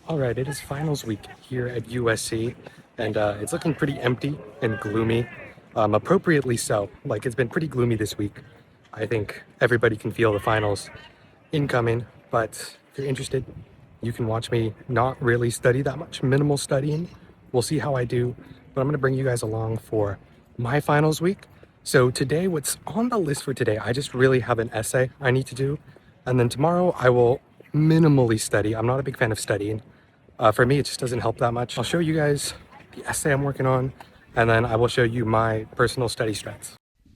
All right, it is finals week here at USC, and it's looking pretty empty and gloomy, appropriately so. Like, it's been pretty gloomy this week. I think everybody can feel the finals incoming, but if you're interested, you can watch me not really study that much, minimal studying. We'll see how I do, but I'm gonna bring you guys along for my finals week. So today, what's on the list for today, I just really have an essay I need to do, and then tomorrow I will minimally study. I'm not a big fan of studying. For me, it just doesn't help that much. I'll show you guys the essay I'm working on, and then I will show you my personal study strats.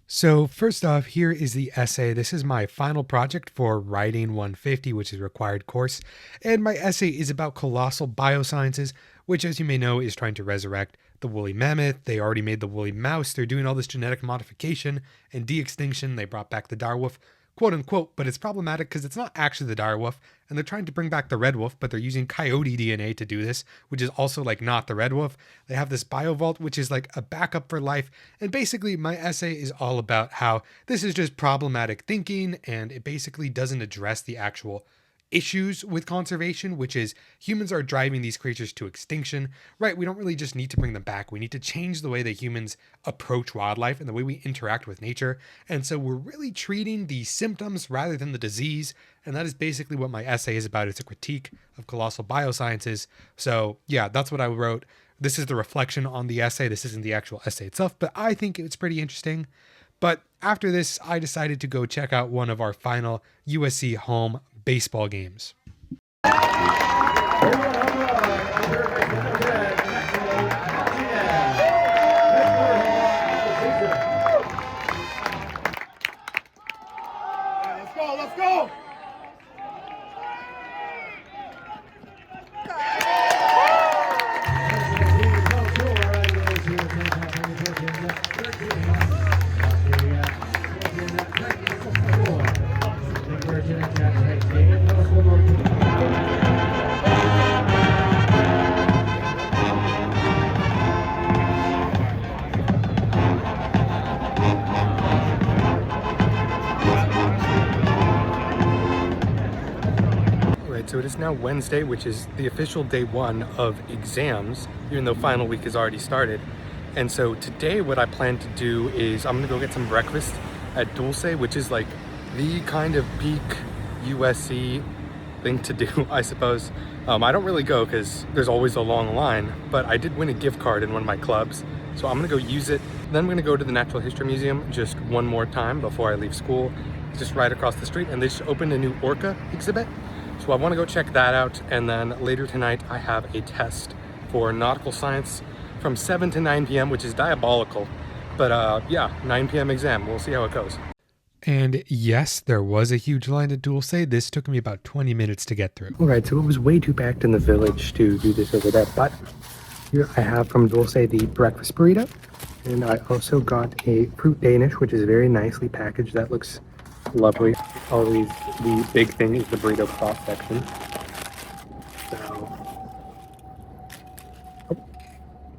So first off, here is the essay. This is my final project for Writing 150, which is a required course. And my essay is about colossal biosciences, which, as you may know, is trying to resurrect the woolly mammoth. They already made the woolly mouse. They're doing all this genetic modification and de-extinction. They brought back the direwolf, quote unquote, but it's problematic because it's not actually the direwolf, and they're trying to bring back the red wolf, but they're using coyote DNA to do this, which is also like not the red wolf. They have this biovault, which is like a backup for life, and basically my essay is all about how this is just problematic thinking, and it basically doesn't address the actual issues with conservation, which is humans are driving these creatures to extinction, right? We don't really just need to bring them back. We need to change the way that humans approach wildlife and the way we interact with nature. And so we're really treating the symptoms rather than the disease. And that is basically what my essay is about. It's a critique of colossal biosciences. So yeah, that's what I wrote. This is the reflection on the essay. This isn't the actual essay itself, but I think it's pretty interesting. But after this, I decided to go check out one of our final USC home baseball games. Let's go! So it is now Wednesday, which is the official day one of exams, even though final week has already started. And so today what I plan to do is I'm gonna go get some breakfast at Dulce, which is like the kind of peak USC thing to do, I suppose. I don't really go because there's always a long line, but I did win a gift card in one of my clubs. So I'm gonna go use it. Then I'm gonna go to the Natural History Museum just one more time before I leave school. It's just right across the street, and they just opened a new orca exhibit. So I want to go check that out, and then later tonight I have a test for nautical science from 7 to 9 p.m., which is diabolical. But yeah, 9 p.m. exam. We'll see how it goes. And yes, there was a huge line at Dulce. This took me about 20 minutes to get through. All right, so it was way too packed in the village to do this over there, but here I have from Dulce the breakfast burrito, and I also got a fruit Danish, which is very nicely packaged. That looks lovely. Always the big thing is the burrito cross section. So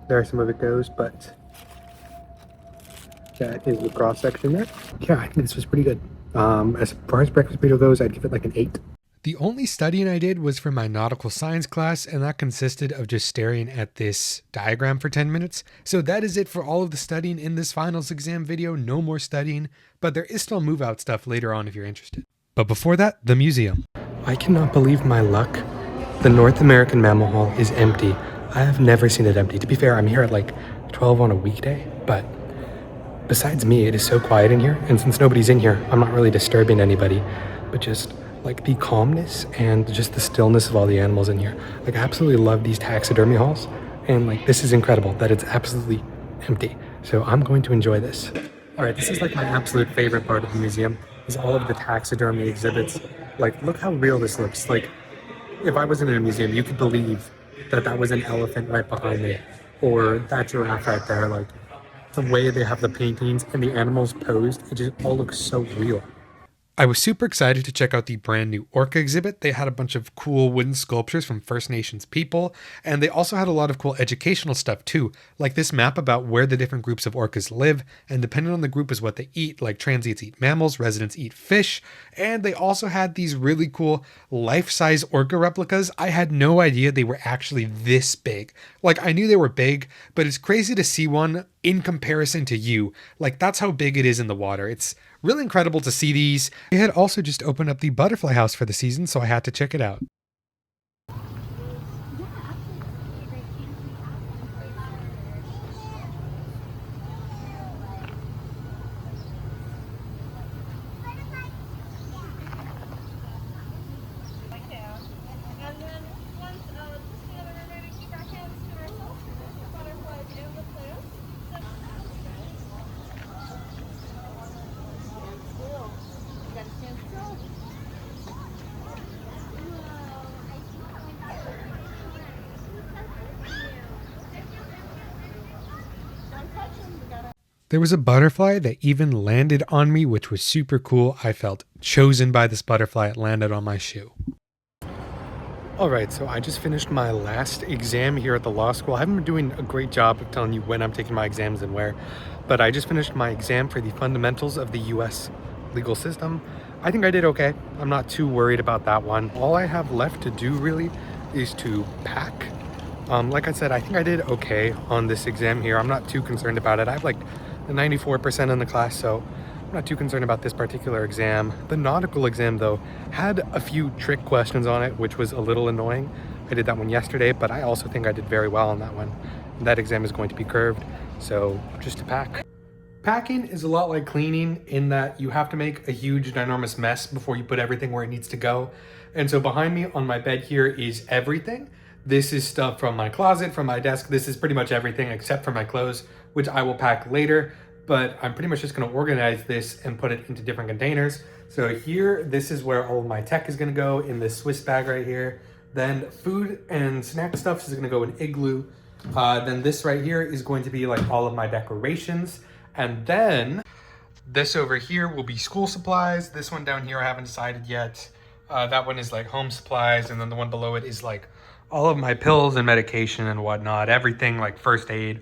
there some of it goes, but that is the cross section there. Yeah, I think this was pretty good. As far as breakfast burrito goes, I'd give it like an 8. The only studying I did was for my nautical science class, and that consisted of just staring at this diagram for 10 minutes. So that is it for all of the studying in this finals exam video. No more studying, but there is still move out stuff later on if you're interested. But before that, the museum. I cannot believe my luck. The North American Mammal Hall is empty. I have never seen it empty. To be fair, I'm here at like 12 on a weekday, but besides me, it is so quiet in here. And since nobody's in here, I'm not really disturbing anybody, but just like the calmness and just the stillness of all the animals in here. Like I absolutely love these taxidermy halls, and like this is incredible that it's absolutely empty. So I'm going to enjoy this. All right, this is like my absolute favorite part of the museum is all of the taxidermy exhibits. Like look how real this looks. Like if I was in a museum, you could believe that that was an elephant right behind me, or that giraffe right there. Like the way they have the paintings and the animals posed, it just all looks so real. I was super excited to check out the brand new orca exhibit. They had a bunch of cool wooden sculptures from First Nations people, and they also had a lot of cool educational stuff too, like this map about where the different groups of orcas live, and depending on the group is what they eat, like transients eat mammals, residents eat fish, and they also had these really cool life-size orca replicas. I had no idea they were actually this big. Like, I knew they were big, but it's crazy to see one in comparison to you. Like, that's how big it is in the water. It's really incredible to see these. They had also just opened up the butterfly house for the season, so I had to check it out. There was a butterfly that even landed on me, which was super cool. I felt chosen by this butterfly. It landed on my shoe. All right, so I just finished my last exam here at the law school. I haven't been doing a great job of telling you when I'm taking my exams and where, but I just finished my exam for the fundamentals of the US legal system. I think I did okay. I'm not too worried about that one. All I have left to do really is to pack. Like I said, I think I did okay on this exam here. I'm not too concerned about it. I have like a 94% in the class, so I'm not too concerned about this particular exam. The nautical exam, though, had a few trick questions on it, which was a little annoying. I did that one yesterday, but I also think I did very well on that one. That exam is going to be curved, so just to pack. Packing is a lot like cleaning in that you have to make a huge, ginormous mess before you put everything where it needs to go. And so behind me on my bed here is everything. This is stuff from my closet, from my desk. This is pretty much everything except for my clothes, which I will pack later. But I'm pretty much just going to organize this and put it into different containers. So here, this is where all of my tech is going to go in this Swiss bag right here. Then food and snack stuff is going to go in Igloo. Then this right here is going to be like all of my decorations. And then this over here will be school supplies. This one down here I haven't decided yet. That one is like home supplies. And then the one below it is like all of my pills and medication and whatnot. Everything like first aid,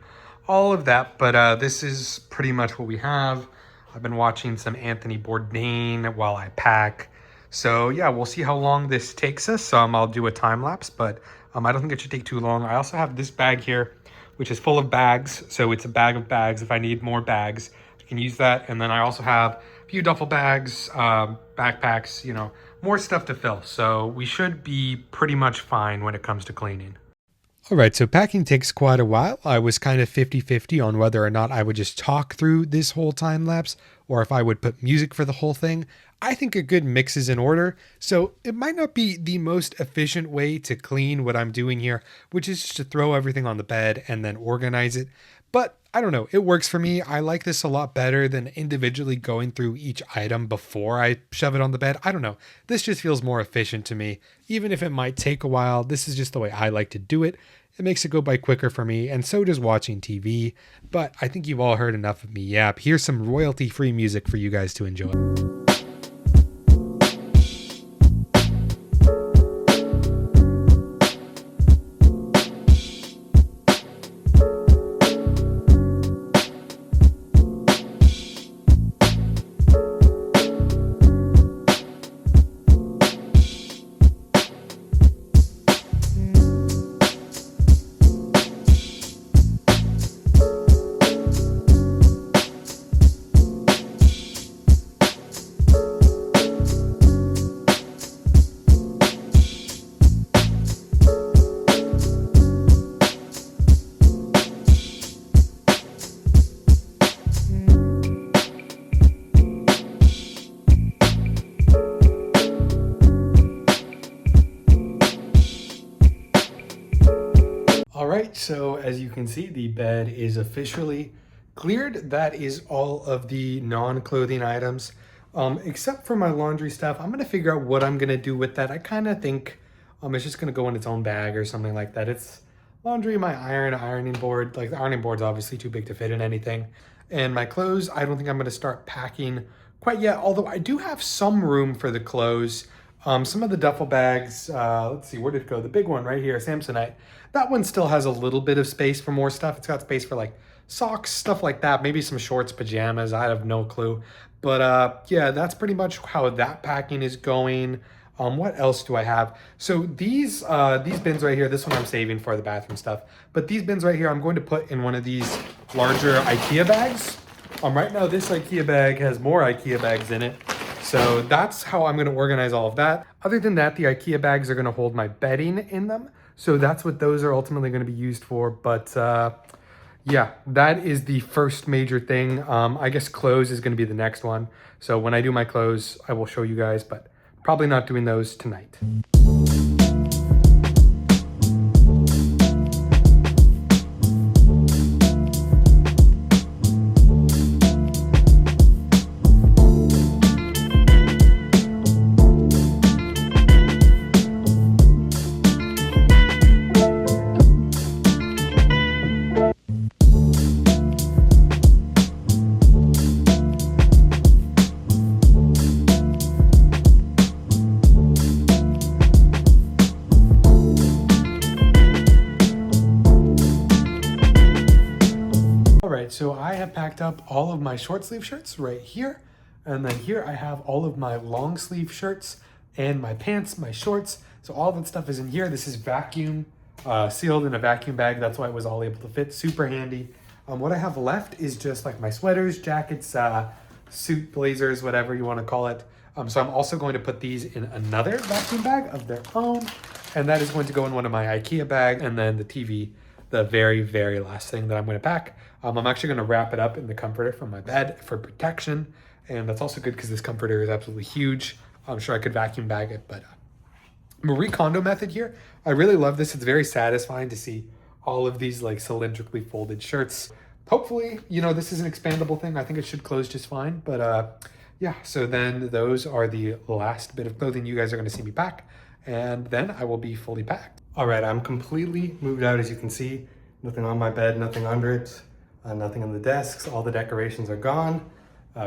all of that. But this is pretty much what we have. I've been watching some Anthony Bourdain while I pack. So yeah, we'll see how long this takes us. I'll do a time lapse, but I don't think it should take too long. I also have this bag here, which is full of bags. So it's a bag of bags. If I need more bags, I can use that. And then I also have a few duffel bags, backpacks, more stuff to fill. So we should be pretty much fine when it comes to cleaning. All right, so packing takes quite a while. I was kind of 50-50 on whether or not I would just talk through this whole time lapse or if I would put music for the whole thing. I think a good mix is in order, so it might not be the most efficient way to clean what I'm doing here, which is just to throw everything on the bed and then organize it. But I don't know, it works for me. I like this a lot better than individually going through each item before I shove it on the bed. I don't know. This just feels more efficient to me. Even if it might take a while, this is just the way I like to do it. It makes it go by quicker for me, and so does watching TV. But I think you've all heard enough of me yap. Here's some royalty-free music for you guys to enjoy. All right, so as you can see, the bed is officially cleared. That is all of the non-clothing items, except for my laundry stuff. I'm gonna figure out what I'm gonna do with that. I kind of think it's just gonna go in its own bag or something like that. It's laundry, my ironing board. Like the ironing board's obviously too big to fit in anything. And my clothes, I don't think I'm gonna start packing quite yet, although I do have some room for the clothes. Some of the duffel bags, let's see, where did it go? The big one right here, Samsonite. That one still has a little bit of space for more stuff. It's got space for like socks, stuff like that, maybe some shorts, pajamas, I have no clue. But yeah, that's pretty much how that packing is going. What else do I have? So these bins right here, this one I'm saving for the bathroom stuff. But these bins right here, I'm going to put in one of these larger IKEA bags. Right now, this IKEA bag has more IKEA bags in it. So that's how I'm going to organize all of that. Other than that, the IKEA bags are going to hold my bedding in them. So that's what those are ultimately going to be used for. But yeah, that is the first major thing. I guess clothes is going to be the next one. So when I do my clothes, I will show you guys, but probably not doing those tonight. So I have packed up all of my short sleeve shirts right here. And then here I have all of my long sleeve shirts and my pants, my shorts. So all that stuff is in here. This is vacuum sealed in a vacuum bag. That's why it was all able to fit. Super handy. What I have left is just like my sweaters, jackets, suit, blazers, whatever you want to call it. So I'm also going to put these in another vacuum bag of their own. And that is going to go in one of my IKEA bags. And then the TV, the very, very last thing that I'm going to pack. I'm actually going to wrap it up in the comforter from my bed for protection. And that's also good because this comforter is absolutely huge. I'm sure I could vacuum bag it, but Marie Kondo method here. I really love this. It's very satisfying to see all of these like cylindrically folded shirts. Hopefully, you know, this is an expandable thing. I think it should close just fine. But yeah, so then those are the last bit of clothing you guys are going to see me pack. And then I will be fully packed. All right, I'm completely moved out, as you can see. Nothing on my bed, nothing under it, nothing on the desks. All the decorations are gone.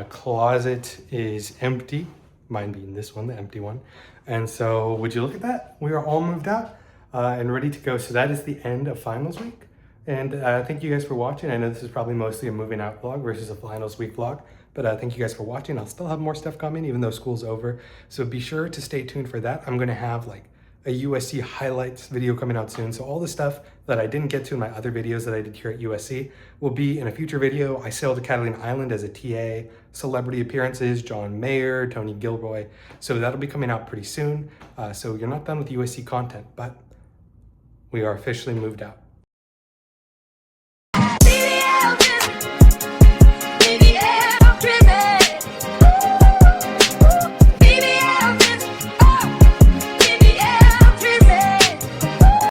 Closet is empty, mine being this one, the empty one. And so would you look at that? We are all moved out and ready to go. So that is the end of finals week. And thank you guys for watching. I know this is probably mostly a moving out vlog versus a finals week vlog, but thank you guys for watching. I'll still have more stuff coming even though school's over. So be sure to stay tuned for that. I'm gonna have like a USC highlights video coming out soon. So all the stuff that I didn't get to in my other videos that I did here at USC will be in a future video. I sailed to Catalina Island as a TA, celebrity appearances, John Mayer, Tony Gilroy. So that'll be coming out pretty soon. So you're not done with USC content, but we are officially moved out.